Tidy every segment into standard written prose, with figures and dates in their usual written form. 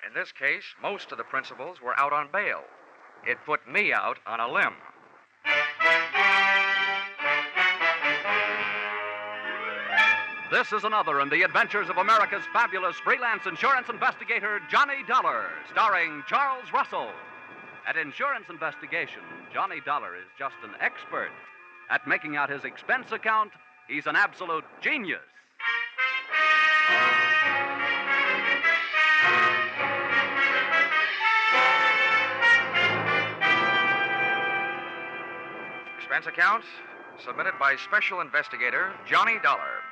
In this case, most of the principals were out on bail. It put me out on a limb. This is another in the adventures of America's fabulous freelance insurance investigator, Johnny Dollar, starring Charles Russell. At Insurance Investigation, Johnny Dollar is just an expert. At making out his expense account, he's an absolute genius. Expense account submitted by Special Investigator Johnny Dollar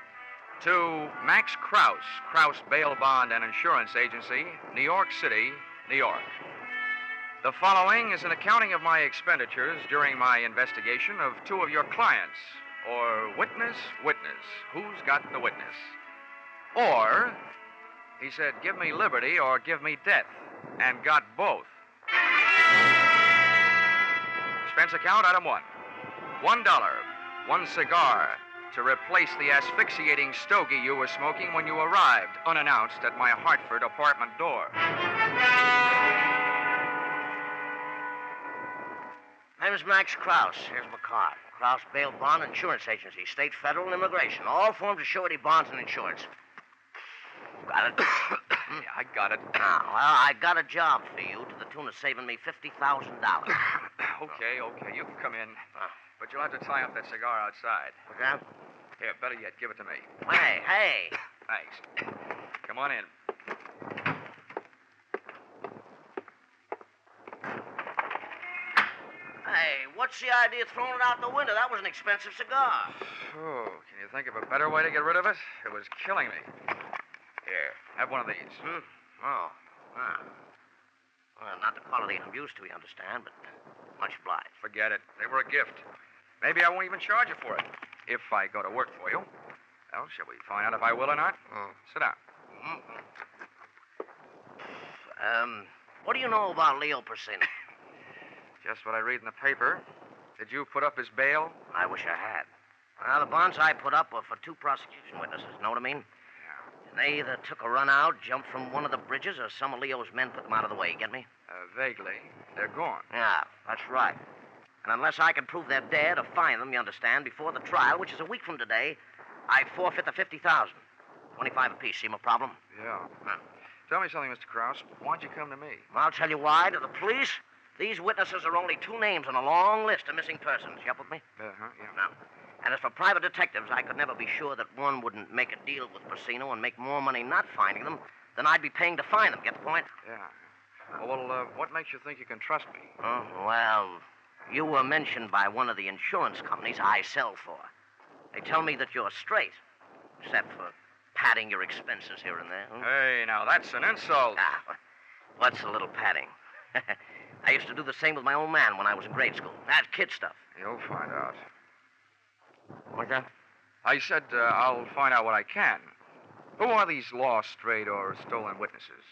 to Max Krause, Krause Bail Bond and Insurance Agency, New York City, New York. The following is an accounting of my expenditures during my investigation of two of your clients, or witness, who's got the witness? Or, he said, give me liberty or give me death, and got both. Expense account, item one. $1, one cigar, to replace the asphyxiating stogie you were smoking when you arrived, unannounced, at my Hartford apartment door. My name is Max Krause. Here's my card. Krause Bail Bond Insurance Agency, State, Federal, and Immigration. All forms of surety bonds and insurance. Got it? Yeah, I got it. Well, I got a job for you to the tune of saving me $50,000. Okay, you can come in. But you'll have to tie up that cigar outside. Okay? Here, better yet, give it to me. Hey. Thanks. Come on in. Hey, what's the idea of throwing it out the window? That was an expensive cigar. Oh, can you think of a better way to get rid of it? It was killing me. Here, have one of these. Oh. Well, not the quality I'm used to, you understand, but much obliged. Forget it. They were a gift. Maybe I won't even charge you for it. If I go to work for you. Well, shall we find out if I will or not? Sit down. What do you know about Leo Persino? Just what I read in the paper. Did you put up his bail? I wish I had. Well, the bonds I put up were for two prosecution witnesses, know what I mean? Yeah. And they either took a run out, jumped from one of the bridges, or some of Leo's men put them out of the way, get me? Vaguely. They're gone. Yeah, that's right. And unless I can prove they're dead or find them, you understand, before the trial, which is a week from today, I forfeit the $50,000. 25 apiece, see my problem? Yeah. Tell me something, Mr. Krause. Why'd you come to me? I'll tell you why. To the police, these witnesses are only two names on a long list of missing persons. You up with me? Yeah. No. And as for private detectives, I could never be sure that one wouldn't make a deal with Persino and make more money not finding them than I'd be paying to find them. Get the point? Yeah. Well, what makes you think you can trust me? Well, you were mentioned by one of the insurance companies I sell for. They tell me that you're straight, except for padding your expenses here and there. Hey, now, that's an insult. What's a little padding? I used to do the same with my old man when I was in grade school. That's kid stuff. You'll find out. What's that? I said I'll find out what I can. Who are these lost, strayed, or stolen witnesses?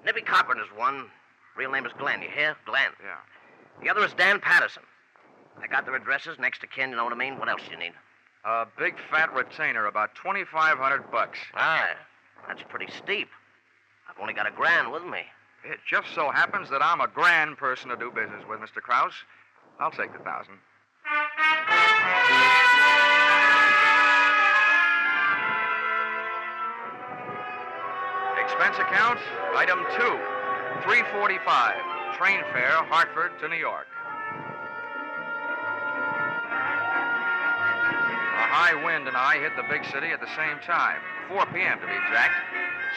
Nippy Cochran is one. Real name is Glenn. You hear? Glenn. Yeah. The other is Dan Patterson. I got their addresses, next to kin, you know what I mean? What else do you need? A big fat retainer, about $2,500. That's pretty steep. I've only got $1,000 with me. It just so happens that I'm a grand person to do business with, Mr. Krause. I'll take the 1,000. Expense account, item 2, $3.45, train fare, Hartford to New York. A high wind and I hit the big city at the same time, 4 p.m. to be exact.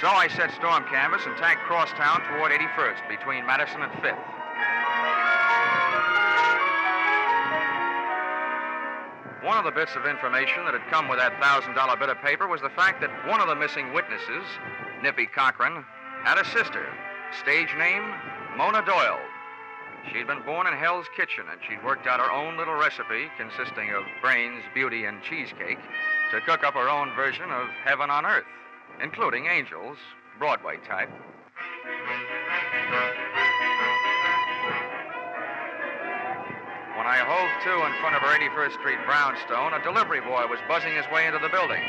So I set storm canvas and tacked crosstown toward 81st, between Madison and 5th. One of the bits of information that had come with that $1,000 bit of paper was the fact that one of the missing witnesses, Nippy Cochran, had a sister, stage name Mona Doyle. She'd been born in Hell's Kitchen, and she'd worked out her own little recipe consisting of brains, beauty, and cheesecake to cook up her own version of heaven on earth, including angels, Broadway type. When I hove to in front of her 81st Street brownstone, a delivery boy was buzzing his way into the building.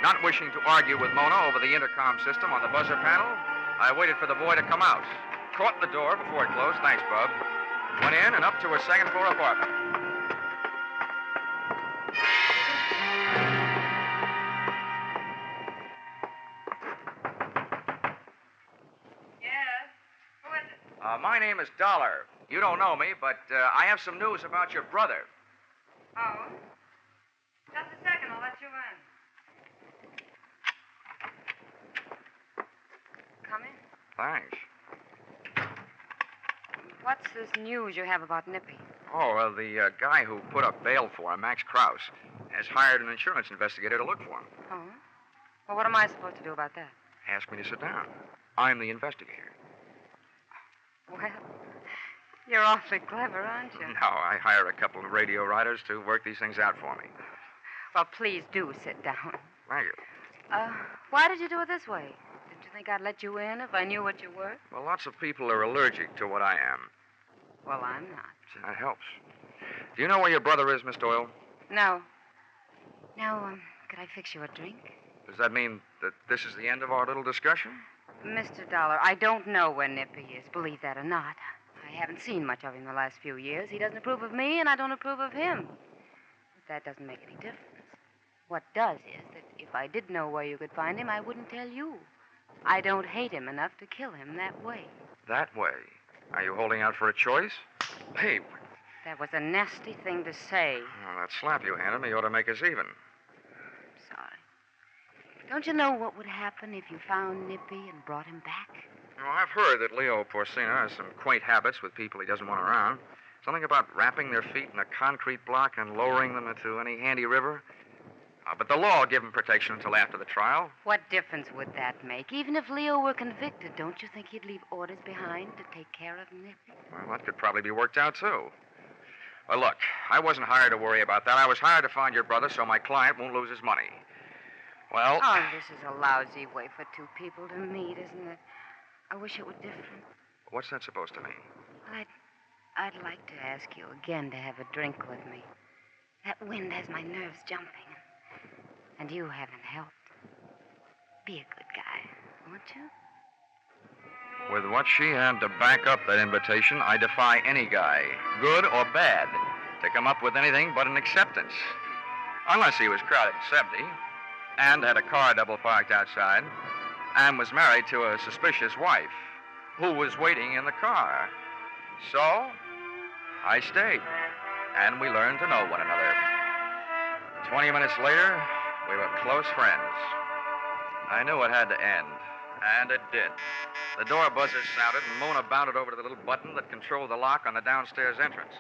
Not wishing to argue with Mona over the intercom system on the buzzer panel, I waited for the boy to come out. Caught the door before it closed. Thanks, Bub. Went in and up to her second-floor apartment. Yes? Who is it? My name is Dollar. You don't know me, but I have some news about your brother. Oh? Just a second, I'll let you in. Come in. Thanks. What's this news you have about Nippy? Oh, well, the guy who put up bail for him, Max Krause, has hired an insurance investigator to look for him. Oh? Well, what am I supposed to do about that? Ask me to sit down. I'm the investigator. Well, you're awfully clever, aren't you? No, I hire a couple of radio writers to work these things out for me. Well, please do sit down. Thank you. Why did you do it this way? Didn't you think I'd let you in if I knew what you were? Well, lots of people are allergic to what I am. Well, I'm not. That helps. Do you know where your brother is, Miss Doyle? No. Now, could I fix you a drink? Does that mean that this is the end of our little discussion? Mr. Dollar, I don't know where Nippy is, believe that or not. I haven't seen much of him the last few years. He doesn't approve of me, and I don't approve of him. But that doesn't make any difference. What does is that if I did know where you could find him, I wouldn't tell you. I don't hate him enough to kill him that way. That way? Are you holding out for a choice? Hey. That was a nasty thing to say. Well, that slap you handed me ought to make us even. Sorry. Don't you know what would happen if you found Nippy and brought him back? Well, I've heard that Leo Porcina has some quaint habits with people he doesn't want around. Something about wrapping their feet in a concrete block and lowering them into any handy river. But the law will give him protection until after the trial. What difference would that make? Even if Leo were convicted, don't you think he'd leave orders behind to take care of Nippy? Well, that could probably be worked out, too. Well, look, I wasn't hired to worry about that. I was hired to find your brother so my client won't lose his money. Well... Oh, this is a lousy way for two people to meet, isn't it? I wish it were different. What's that supposed to mean? Well, I'd like to ask you again to have a drink with me. That wind has my nerves jumping. And you haven't helped. Be a good guy, won't you? With what she had to back up that invitation, I defy any guy, good or bad, to come up with anything but an acceptance. Unless he was crowded at 70, and had a car double parked outside, and was married to a suspicious wife, who was waiting in the car. So, I stayed, and we learned to know one another. 20 minutes later, we were close friends. I knew it had to end, and it did. The door buzzer sounded, and Mona bounded over to the little button that controlled the lock on the downstairs entrance.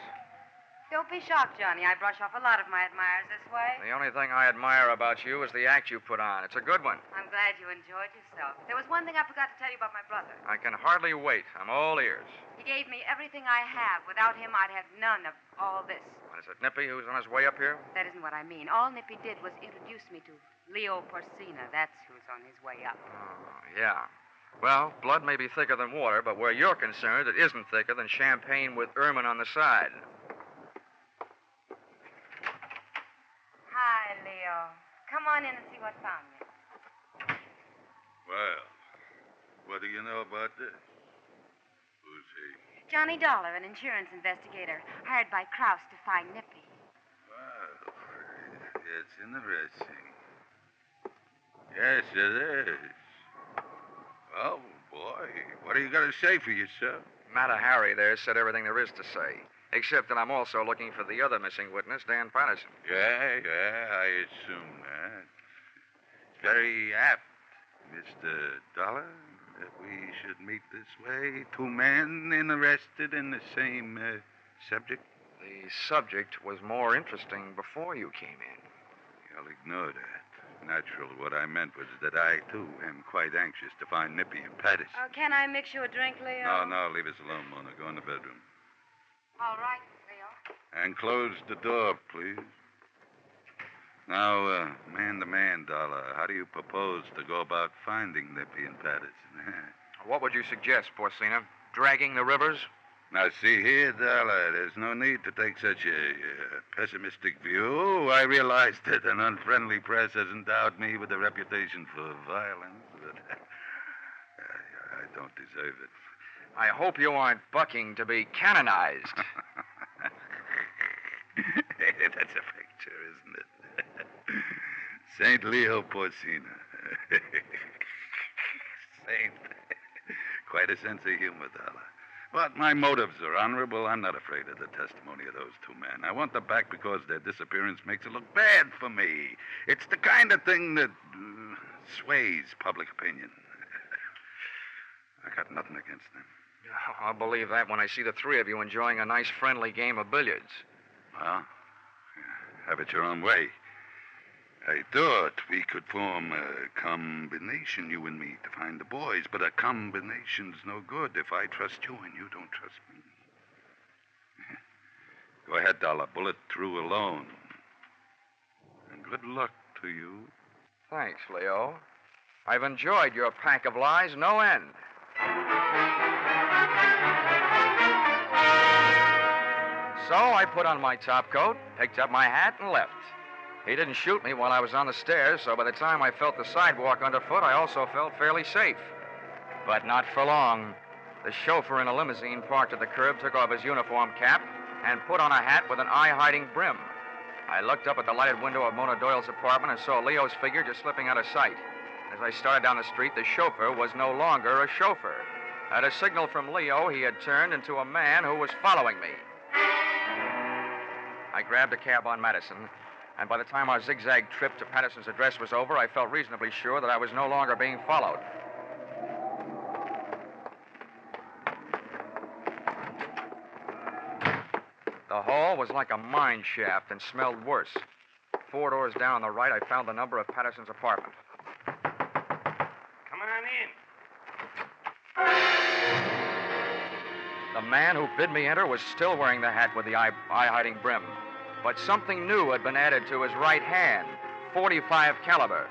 Don't be shocked, Johnny. I brush off a lot of my admirers this way. The only thing I admire about you is the act you put on. It's a good one. I'm glad you enjoyed yourself. There was one thing I forgot to tell you about my brother. I can hardly wait. I'm all ears. He gave me everything I have. Without him, I'd have none of all this. Is it Nippy who's on his way up here? That isn't what I mean. All Nippy did was introduce me to Leo Porcina. That's who's on his way up. Oh, yeah. Well, blood may be thicker than water, but where you're concerned, it isn't thicker than champagne with ermine on the side. Hi, Leo. Come on in and see what found you. Well, what do you know about this? Who's he? Johnny Dollar, an insurance investigator, hired by Krause to find Nippy. Well, it's interesting. Yes, it is. Well, boy, what are you going to say for yourself? Matter Harry there said everything there is to say, except that I'm also looking for the other missing witness, Dan Patterson. Yeah, I assume that. Very apt, Mr. Dollar, that we should meet this way. Two men interested in the same subject. The subject was more interesting before you came in. I'll ignore that. Natural, what I meant was that I, too, am quite anxious to find Nippy and Patterson. Can I mix you a drink, Leo? No, leave us alone, Mona. Go in the bedroom. All right, Leo. And close the door, please. Now, man to man, Dollar, how do you propose to go about finding Nippy and Patterson? What would you suggest, Porcina? Dragging the rivers? Now, see here, Dollar, there's no need to take such a pessimistic view. I realize that an unfriendly press has endowed me with a reputation for violence, but I don't deserve it. I hope you aren't bucking to be canonized. That's a picture, isn't it? Saint Leo Porcina. Saint. Quite a sense of humor, Dollar. But my motives are honorable. I'm not afraid of the testimony of those two men. I want them back because their disappearance makes it look bad for me. It's the kind of thing that sways public opinion. I got nothing against them. I'll believe that when I see the three of you enjoying a nice friendly game of billiards. Well, have it your own way. I thought we could form a combination, you and me, to find the boys, but a combination's no good if I trust you and you don't trust me. Go ahead, Dollar. Bullet through alone. And good luck to you. Thanks, Leo. I've enjoyed your pack of lies no end. So I put on my top coat, picked up my hat, and left. He didn't shoot me while I was on the stairs, so by the time I felt the sidewalk underfoot, I also felt fairly safe. But not for long. The chauffeur in a limousine parked at the curb took off his uniform cap and put on a hat with an eye-hiding brim. I looked up at the lighted window of Mona Doyle's apartment and saw Leo's figure just slipping out of sight. As I started down the street, the chauffeur was no longer a chauffeur. At a signal from Leo, he had turned into a man who was following me. I grabbed a cab on Madison, and by the time our zigzag trip to Patterson's address was over, I felt reasonably sure that I was no longer being followed. The hall was like a mine shaft and smelled worse. 4 doors down on the right, I found the number of Patterson's apartment. Come on in. The man who bid me enter was still wearing the hat with the eye-hiding brim. But something new had been added to his right hand, .45 caliber.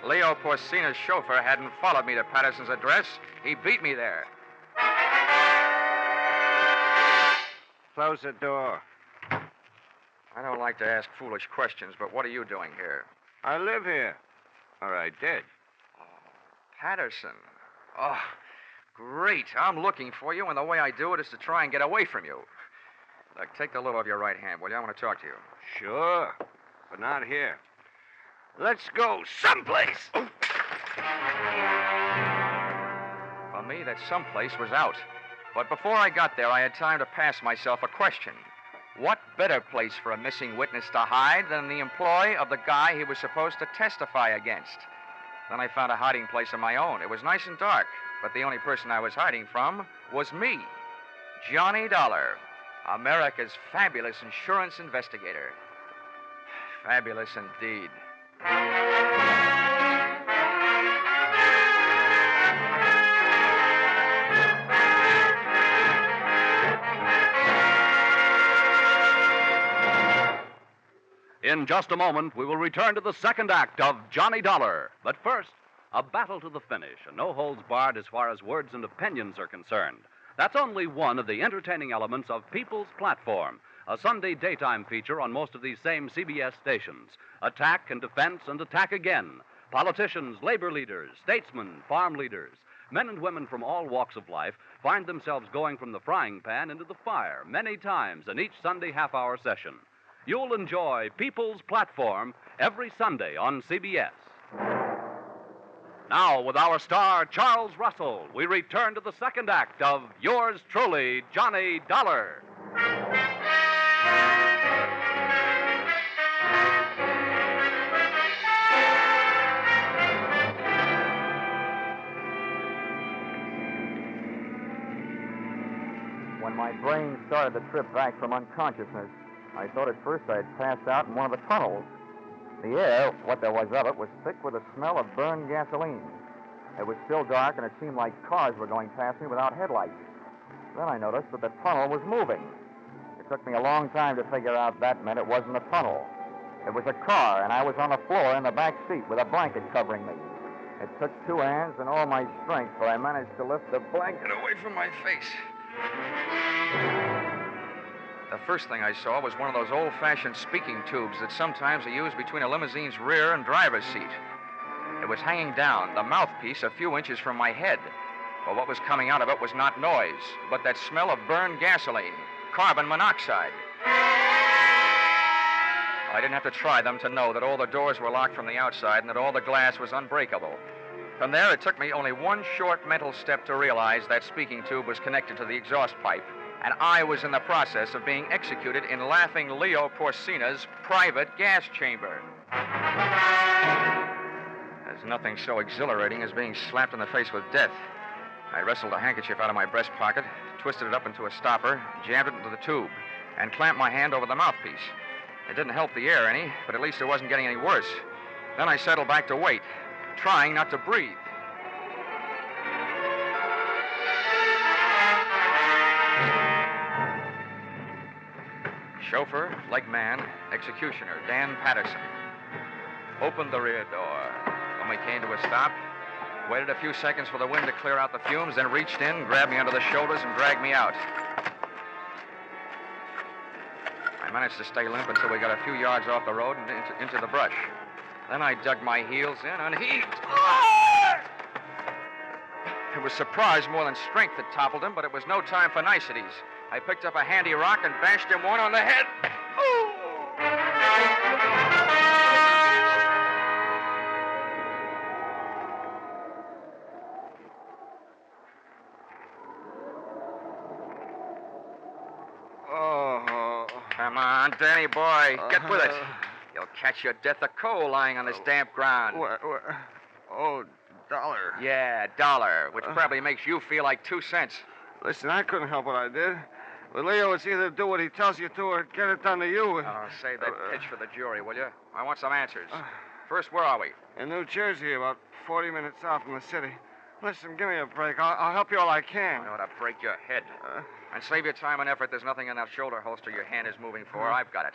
Leo Porcina's chauffeur hadn't followed me to Patterson's address. He beat me there. Close the door. I don't like to ask foolish questions, but what are you doing here? I live here. Or I did. Patterson. Oh, great. I'm looking for you, and the way I do it is to try and get away from you. Look, take the load off your right hand, will you? I want to talk to you. Sure, but not here. Let's go someplace. For me, that someplace was out. But before I got there, I had time to pass myself a question. What better place for a missing witness to hide than the employ of the guy he was supposed to testify against? Then I found a hiding place of my own. It was nice and dark, but the only person I was hiding from was me, Johnny Dollar, America's fabulous insurance investigator. Fabulous indeed. In just a moment, we will return to the second act of Johnny Dollar. But first, a battle to the finish, and no holds barred as far as words and opinions are concerned. That's only one of the entertaining elements of People's Platform, a Sunday daytime feature on most of these same CBS stations. Attack and defense and attack again. Politicians, labor leaders, statesmen, farm leaders, men and women from all walks of life find themselves going from the frying pan into the fire many times in each Sunday half-hour session. You'll enjoy People's Platform every Sunday on CBS. Now, with our star, Charles Russell, we return to the second act of yours truly, Johnny Dollar. When my brain started the trip back from unconsciousness, I thought at first I'd passed out in one of the tunnels. The air, what there was of it, was thick with the smell of burned gasoline. It was still dark, and it seemed like cars were going past me without headlights. Then I noticed that the tunnel was moving. It took me a long time to figure out that meant it wasn't a tunnel. It was a car, and I was on the floor in the back seat with a blanket covering me. It took 2 hands and all my strength, but I managed to lift the blanket away from my face. The first thing I saw was one of those old-fashioned speaking tubes that sometimes are used between a limousine's rear and driver's seat. It was hanging down, the mouthpiece a few inches from my head. But what was coming out of it was not noise, but that smell of burned gasoline, carbon monoxide. I didn't have to try them to know that all the doors were locked from the outside and that all the glass was unbreakable. From there, it took me only one short mental step to realize that speaking tube was connected to the exhaust pipe, and I was in the process of being executed in Laughing Leo Porcina's private gas chamber. There's nothing so exhilarating as being slapped in the face with death. I wrestled a handkerchief out of my breast pocket, twisted it up into a stopper, jammed it into the tube, and clamped my hand over the mouthpiece. It didn't help the air any, but at least it wasn't getting any worse. Then I settled back to wait, trying not to breathe. Chauffeur, leg man, executioner, Dan Patterson. Opened the rear door. When we came to a stop, waited a few seconds for the wind to clear out the fumes, then reached in, grabbed me under the shoulders, and dragged me out. I managed to stay limp until we got a few yards off the road and into the brush. Then I dug my heels in and heaved. It was surprise more than strength that toppled him, but it was no time for niceties. I picked up a handy rock and bashed him one on the head. Come on, Danny boy, get with it. You'll catch your death of cold lying on this damp ground. Oh, dollar. Yeah, $1, which probably makes you feel like 2 cents. Listen, I couldn't help what I did. But Leo, it's either do what he tells you to or get it done to you. Oh, save that pitch for the jury, will you? I want some answers. First, where are we? In New Jersey, about 40 minutes out from the city. Listen, give me a break. I'll help you all I can. I ought to break your head. And save your time and effort. There's nothing in that shoulder holster your hand is moving for. I've got it.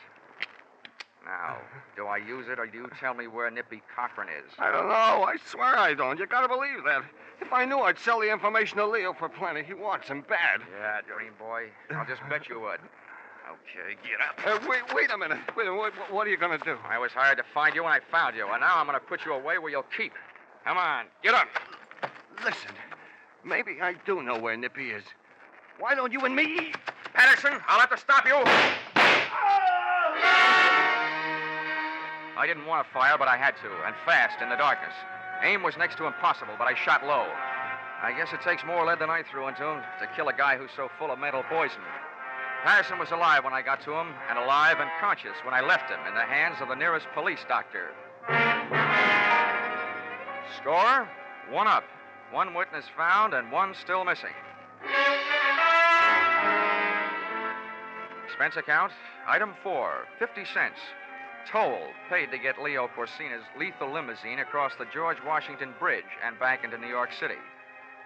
Now, do I use it or do you tell me where Nippy Cochran is? I don't know. I swear I don't. You gotta believe that. If I knew, I'd sell the information to Leo for plenty. He wants him bad. Yeah, dream boy. I'll just bet you would. Okay, get up. Wait a minute. What are you gonna do? I was hired to find you and I found you, and now I'm gonna put you away where you'll keep. Come on, get up. Listen, maybe I do know where Nippy is. Why don't you and me? Patterson, I'll have to stop you. I didn't want to fire, but I had to, and fast, in the darkness. Aim was next to impossible, but I shot low. I guess it takes more lead than I threw into him to kill a guy who's so full of mental poison. Patterson was alive when I got to him, and alive and conscious when I left him in the hands of the nearest police doctor. Score, 1 up. 1 witness found and 1 still missing. Expense account, item 4, 50 cents. Toll paid to get Leo Porcina's lethal limousine across the George Washington Bridge and back into New York City.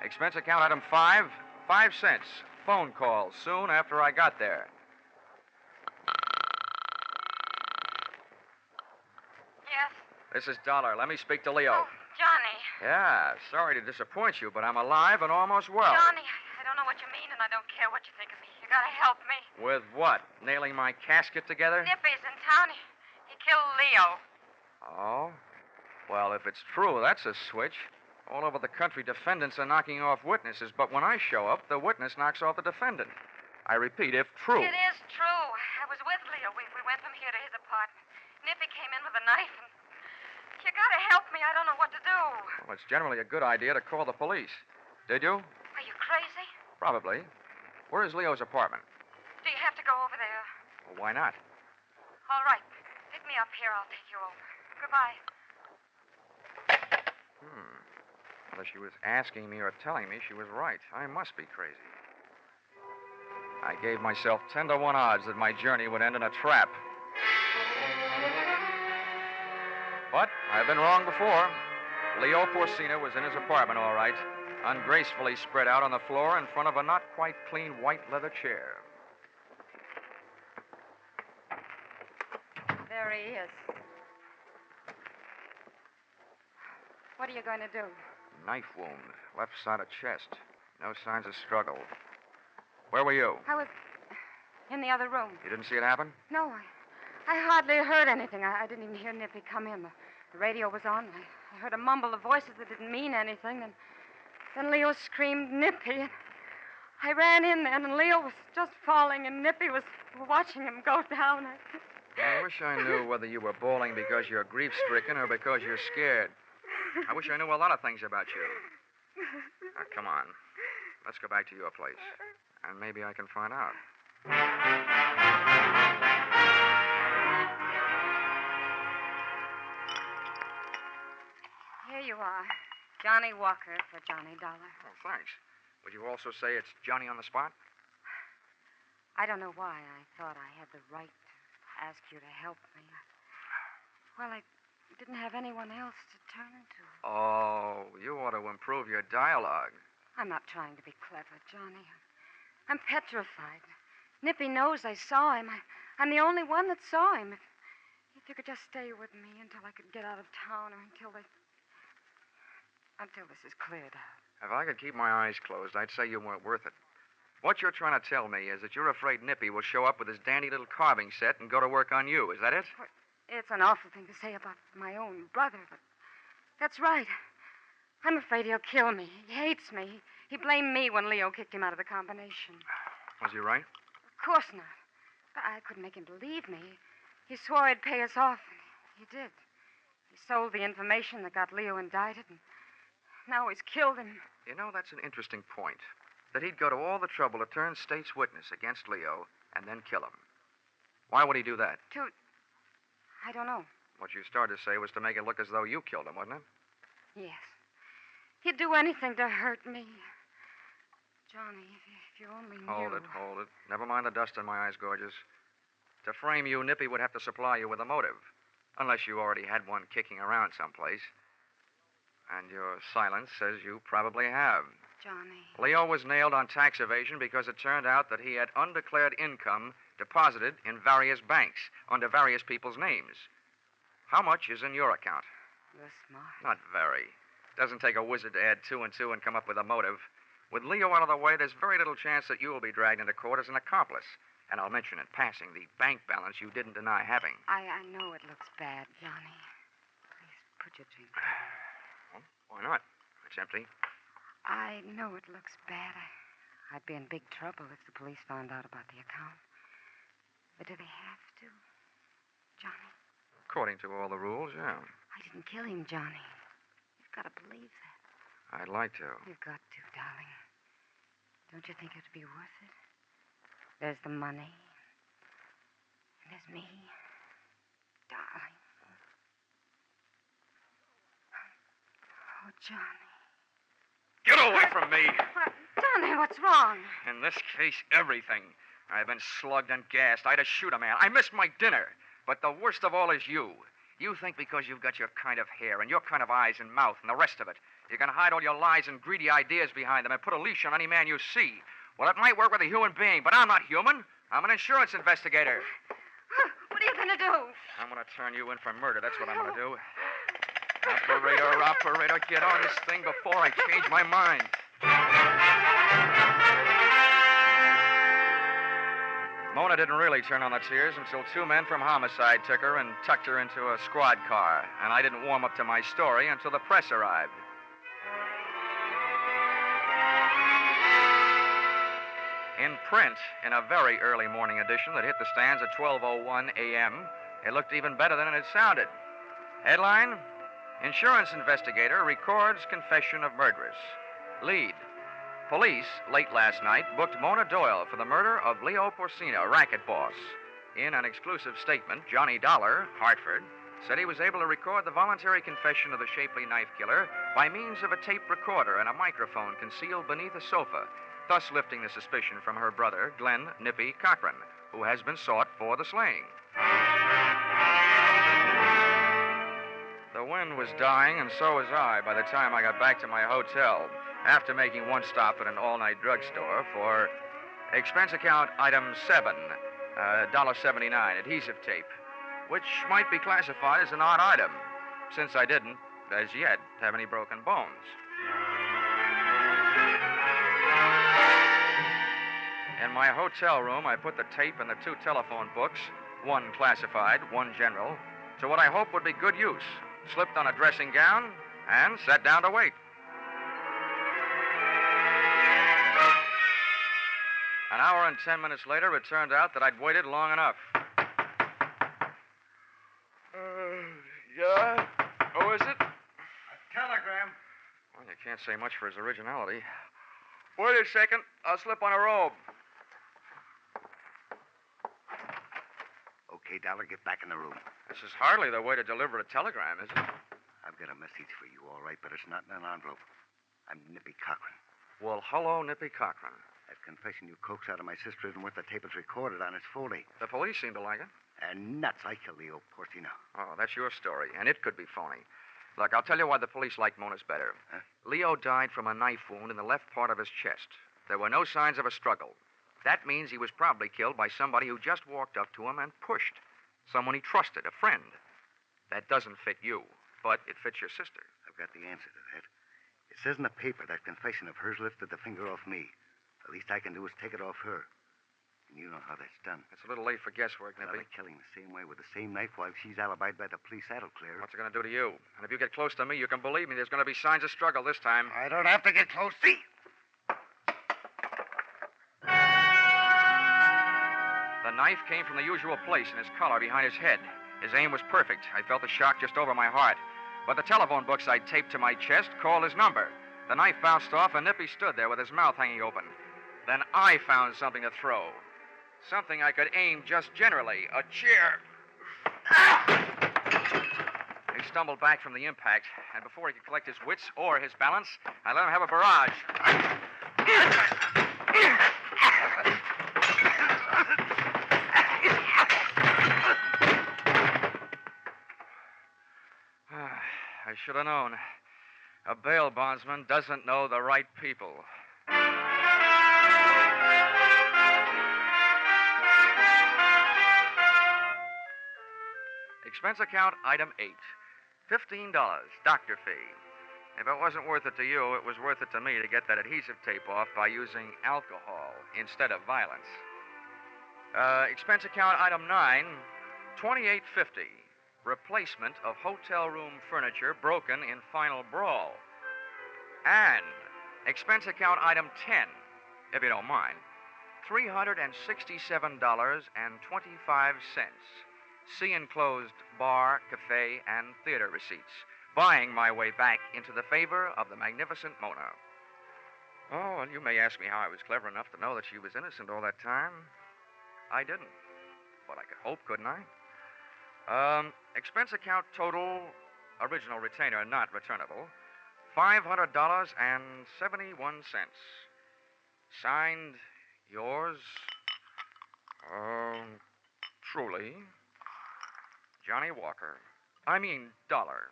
Expense account, item 5, 5 cents. Phone call soon after I got there. Yes? This is Dollar. Let me speak to Leo. Oh, Johnny. Yeah, sorry to disappoint you, but I'm alive and almost well. Johnny, I don't know what you mean, and I don't care what you think of me. You gotta help me. With what? Nailing my casket together? Nippy's in town. He killed Leo. Oh? Well, if it's true, that's a switch. All over the country, defendants are knocking off witnesses, but when I show up, the witness knocks off the defendant. I repeat, if true. It is true. I was with Leo. We went from here to his apartment. Nippy came in with a knife, and you gotta help me. I don't know what to do. Well, it's generally a good idea to call the police. Did you? Are you crazy? Probably. Where is Leo's apartment? Do you have to go over there? Well, why not? All right. Pick me up here. I'll take you over. Goodbye. Whether she was asking me or telling me, she was right. I must be crazy. I gave myself 10 to 1 odds that my journey would end in a trap. But I've been wrong before. Leo Porcina was in his apartment, all right, ungracefully spread out on the floor in front of a not quite clean white leather chair. There he is. What are you going to do? Knife wound, left side of chest. No signs of struggle. Where were you? I was in the other room. You didn't see it happen? No, I hardly heard anything. I didn't even hear Nippy come in. The radio was on. I heard a mumble of voices that didn't mean anything. Then Leo screamed, Nippy. I ran in then, and Leo was just falling, and Nippy was watching him go down. I wish I knew whether you were bawling because you're grief-stricken or because you're scared. I wish I knew a lot of things about you. Now, come on. Let's go back to your place, and maybe I can find out. Here you are. Johnny Walker for Johnny Dollar. Oh, thanks. Would you also say it's Johnny on the spot? I don't know why I thought I had the right to ask you to help me. Well, I didn't have anyone else to turn to. Oh, you ought to improve your dialogue. I'm not trying to be clever, Johnny. I'm petrified. Nippy knows I saw him. I'm the only one that saw him. If you could just stay with me until I could get out of town or until this is cleared up. If I could keep my eyes closed, I'd say you weren't worth it. What you're trying to tell me is that you're afraid Nippy will show up with his dandy little carving set and go to work on you. Is that it? Well, it's an awful thing to say about my own brother, but that's right. I'm afraid he'll kill me. He hates me. He blamed me when Leo kicked him out of the combination. Was he right? Of course not. I couldn't make him believe me. He swore he'd pay us off, and he did. He sold the information that got Leo indicted, and now he's killed him. You know, that's an interesting point. That he'd go to all the trouble to turn state's witness against Leo and then kill him. Why would he do that? I don't know. What you started to say was to make it look as though you killed him, wasn't it? Yes. He'd do anything to hurt me. Johnny, if you only knew. Hold it. Never mind the dust in my eyes, gorgeous. To frame you, Nippy would have to supply you with a motive. Unless you already had one kicking around someplace. And your silence says you probably have. Johnny. Leo was nailed on tax evasion because it turned out that he had undeclared income deposited in various banks under various people's names. How much is in your account? You're smart. Not very. Doesn't take a wizard to add 2 and 2 and come up with a motive. With Leo out of the way, there's very little chance that you will be dragged into court as an accomplice. And I'll mention in passing the bank balance you didn't deny having. I know it looks bad, Johnny. Please put your drink down. Well, why not? It's empty. I know it looks bad. I'd be in big trouble if the police found out about the account. But do they have to? Johnny? According to all the rules, yeah. I didn't kill him, Johnny. You've got to believe that. I'd like to. You've got to, darling. Don't you think it'd be worth it? There's the money. And there's me. Darling. Oh, Johnny. Get away from me! Johnny, what's wrong? In this case, everything. I've been slugged and gassed. I had to shoot a man. I missed my dinner. But the worst of all is you. You think because you've got your kind of hair and your kind of eyes and mouth and the rest of it, you can hide all your lies and greedy ideas behind them and put a leash on any man you see. Well, it might work with a human being, but I'm not human. I'm an insurance investigator. What are you going to do? I'm going to turn you in for murder. That's what I'm going to do. Operator, get on this thing before I change my mind. Mona didn't really turn on the tears until 2 men from homicide took her and tucked her into a squad car. And I didn't warm up to my story until the press arrived. In print, in a very early morning edition that hit the stands at 12:01 a.m., it looked even better than it had sounded. Headline: Insurance investigator records confession of murderess. Lead: police, late last night, booked Mona Doyle for the murder of Leo Porcino, racket boss. In an exclusive statement, Johnny Dollar, Hartford, said he was able to record the voluntary confession of the shapely knife killer by means of a tape recorder and a microphone concealed beneath a sofa, thus lifting the suspicion from her brother, Glenn Nippy Cochran, who has been sought for the slaying. The wind was dying, and so was I by the time I got back to my hotel, after making one stop at an all-night drugstore for expense account item 7, $1.79, adhesive tape, which might be classified as an odd item, since I didn't, as yet, have any broken bones. my hotel room, I put the tape and the 2 telephone books, one classified, one general, to what I hoped would be good use. Slipped on a dressing gown and sat down to wait. An hour and 10 minutes later, it turned out that I'd waited long enough. Yeah? Who is it? Telegram. Well, you can't say much for his originality. Wait a second. I'll slip on a robe. Okay, Dollar, get back in the room. This is hardly the way to deliver a telegram, is it? I've got a message for you, all right, but it's not in an envelope. I'm Nippy Cochran. Well, hello, Nippy Cochran. That confession you coaxed out of my sister isn't what the tape is recorded on. It's phony. The police seem to like it. And nuts, I killed Leo Porcino. Oh, that's your story, and it could be phony. Look, I'll tell you why the police like Mona's better. Huh? Leo died from a knife wound in the left part of his chest. There were no signs of a struggle. That means he was probably killed by somebody who just walked up to him and pushed. Someone he trusted, a friend. That doesn't fit you, but it fits your sister. I've got the answer to that. It says in the paper that confession of hers lifted the finger off me. The least I can do is take it off her. And you know how that's done. It's a little late for guesswork, Well, Nippy. killing the same way with the same knife while she's alibied by the police, that'll clear. What's it going to do to you? And if you get close to me, you can believe me, there's going to be signs of struggle this time. I don't have to get close. See? The knife came from the usual place in his collar behind his head. His aim was perfect. I felt the shock just over my heart. But the telephone books I'd taped to my chest called his number. The knife bounced off, and Nippy stood there with his mouth hanging open. Then I found something to throw. Something I could aim just generally. A chair. He stumbled back from the impact, and before he could collect his wits or his balance, I let him have a barrage. I should have known. A bail bondsman doesn't know the right people. Expense account item 8. $15, doctor fee. If it wasn't worth it to you, it was worth it to me to get that adhesive tape off by using alcohol instead of violence. Expense account item 9, $28.50. Replacement of hotel room furniture broken in final brawl. And expense account item 10, if you don't mind, $367.25. See enclosed bar, cafe, and theater receipts. Buying my way back into the favor of the magnificent Mona. Oh, and you may ask me how I was clever enough to know that she was innocent all that time. I didn't. But I could hope, couldn't I? Expense account total, original retainer not returnable, $500.71. Signed, yours, truly, Johnny Walker. I mean, Dollar.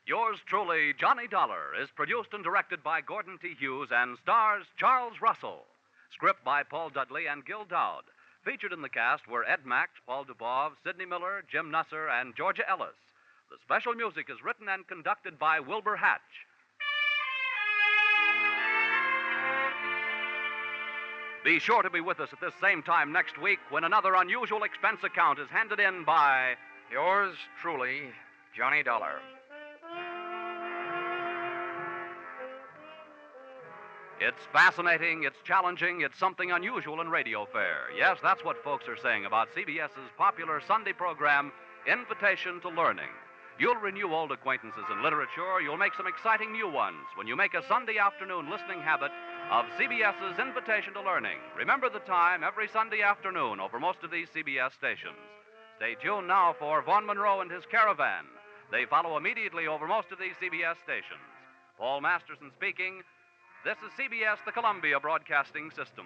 Yours truly, Johnny Dollar, is produced and directed by Gordon T. Hughes and stars Charles Russell. Script by Paul Dudley and Gil Dowd. Featured in the cast were Ed Mack, Paul Dubov, Sidney Miller, Jim Nusser, and Georgia Ellis. The special music is written and conducted by Wilbur Hatch. Be sure to be with us at this same time next week when another unusual expense account is handed in by Yours truly, Johnny Dollar. It's fascinating, it's challenging, it's something unusual in radio fare. Yes, that's what folks are saying about CBS's popular Sunday program, Invitation to Learning. You'll renew old acquaintances in literature. You'll make some exciting new ones when you make a Sunday afternoon listening habit of CBS's Invitation to Learning. Remember the time every Sunday afternoon over most of these CBS stations. Stay tuned now for Vaughn Monroe and his Caravan. They follow immediately over most of these CBS stations. Paul Masterson speaking. This is CBS, the Columbia Broadcasting System.